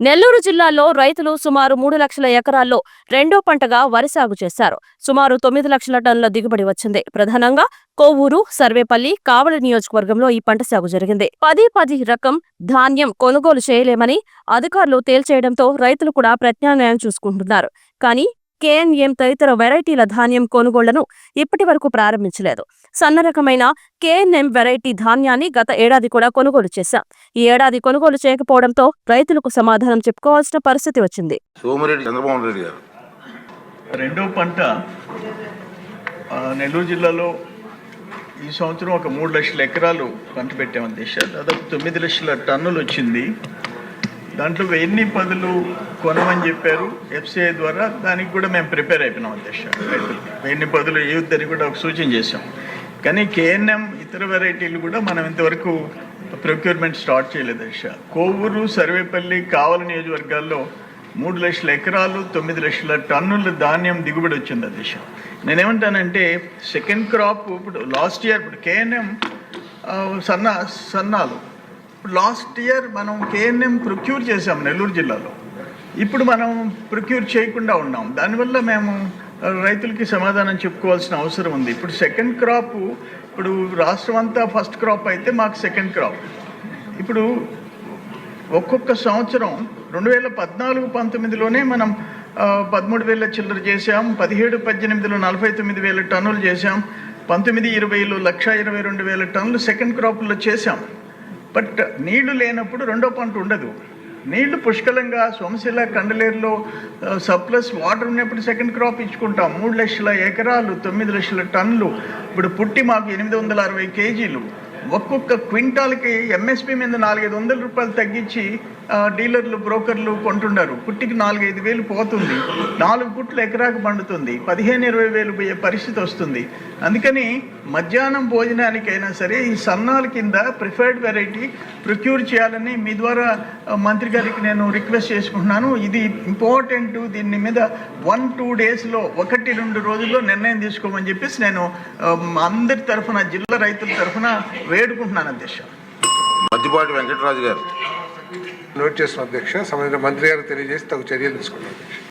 నెల్లూరు జిల్లాలో రైతులు సుమారు 3 లక్షల ఎకరాల్లో రెండో పంటగా వరి సాగు చేశారు. సుమారు 9 లక్షల టన్నుల దిగుబడి వచ్చింది. ప్రధానంగా కోవూరు, సర్వేపల్లి, కావలి నియోజకవర్గంలో ఈ పంట సాగు జరిగింది. 10 రకం ధాన్యం కొనుగోలు చేయలేమని అధికారులు తేల్చేయడంతో రైతులు కూడా ప్రత్యామ్నాయం చూసుకుంటున్నారు. కానీ కేఎన్ఎం తదితర వెరైటీల ధాన్యం కొనుగోళ్లను ఇప్పటి వరకు ప్రారంభించలేదు. సన్న రకమైన కేఎన్ఎం వెరైటీ ధాన్యాన్ని గత ఏడాది కూడా కొనుగోలు చేశాం. ఈ ఏడాది కొనుగోలు చేయకపోవడంతో రైతులకు సమాధానం చెప్పుకోవాల్సిన పరిస్థితి వచ్చింది. సోమిరెడ్డి చంద్రబాబు రెడ్డి గారు రెండో పంట నెల్లూరు జిల్లాలో ఈ సంవత్సరం ఒక 3 లక్షల ఎకరాలు పంట పెట్టామని దిశ దాదాపు 9 లక్షల టన్నులు వచ్చింది. దాంట్లో 1000 పదులు కొనమని చెప్పారు ఎఫ్సిఐ ద్వారా. దానికి కూడా మేము ప్రిపేర్ అయిపోయినాం అధ్యక్ష. 1000 పదులు ఏవద్దని కూడా ఒక సూచన చేశాం. కానీ కేఎన్ఎం ఇతర వెరైటీలు కూడా మనం ఇంతవరకు ప్రొక్యూర్మెంట్ స్టార్ట్ చేయలేదు అధ్యక్ష. కోవూరు, సర్వేపల్లి, కావలి నియోజకవర్గాల్లో 3 లక్షల ఎకరాలు 9 లక్షల టన్నుల ధాన్యం దిగుబడి వచ్చింది అధ్యక్ష. నేనేమంటానంటే సెకండ్ క్రాప్ ఇప్పుడు లాస్ట్ ఇయర్ ఇప్పుడు కేఎన్ఎం సన్నాలు లాస్ట్ ఇయర్ మనం కేఎన్ఎం ప్రొక్యూర్ చేసాం నెల్లూరు జిల్లాలో. ఇప్పుడు మనం ప్రొక్యూర్ చేయకుండా ఉన్నాం. దానివల్ల మేము రైతులకి సమాధానం చెప్పుకోవాల్సిన అవసరం ఉంది. ఇప్పుడు సెకండ్ క్రాప్ ఇప్పుడు రాష్ట్రం అంతా ఫస్ట్ క్రాప్ అయితే మాకు సెకండ్ క్రాప్. ఇప్పుడు ఒక్కొక్క సంవత్సరం 2014-19లోనే మనం 13,000 చిల్లర చేసాం. 17-18లో 49,000 టన్నులు చేసాం. 19-20లో 1,22,000 టన్నులు సెకండ్ క్రాప్లో చేసాం. బట్ నీళ్లు లేనప్పుడు రెండో పంట ఉండదు. నీళ్లు పుష్కలంగా సోమశిల, కండలేరులో సర్ప్లస్ వాటర్ ఉన్నప్పుడు సెకండ్ క్రాప్ ఇచ్చుకుంటాం. 3 లక్షల ఎకరాలు 9 లక్షల టన్నులు. ఇప్పుడు పుట్టి మాకు 860 కేజీలు. ఒక్కొక్క క్వింటాల్కి ఎంఎస్పి మీద 400-500 రూపాయలు తగ్గించి డీలర్లు, బ్రోకర్లు కొంటున్నారు. పుట్టికి 4-5 వేలు పోతుంది. 4 పుట్లు ఎకరాకు పండుతుంది. 15-20 వేలు పోయే పరిస్థితి వస్తుంది. అందుకని మధ్యాహ్నం భోజనానికైనా సరే ఈ సన్నాల కింద ప్రిఫర్డ్ వెరైటీ ప్రొక్యూర్ చేయాలని మీ ద్వారా మంత్రి గారికి నేను రిక్వెస్ట్ చేసుకుంటున్నాను. ఇది ఇంపార్టెంట్. దీని మీద 1-2 డేస్లో 1-2 రోజుల్లో నిర్ణయం తీసుకోమని చెప్పేసి నేను అందరి తరఫున, జిల్లా రైతుల తరఫున వేడుకుంటున్నాను అధ్యక్ష. మద్దిపాటి వెంకటరాజు గారు నోట్ చేస్తున్న అధ్యక్ష. సంబంధించిన మంత్రి గారు తెలియజేసి తగు చర్యలు తీసుకున్నాను.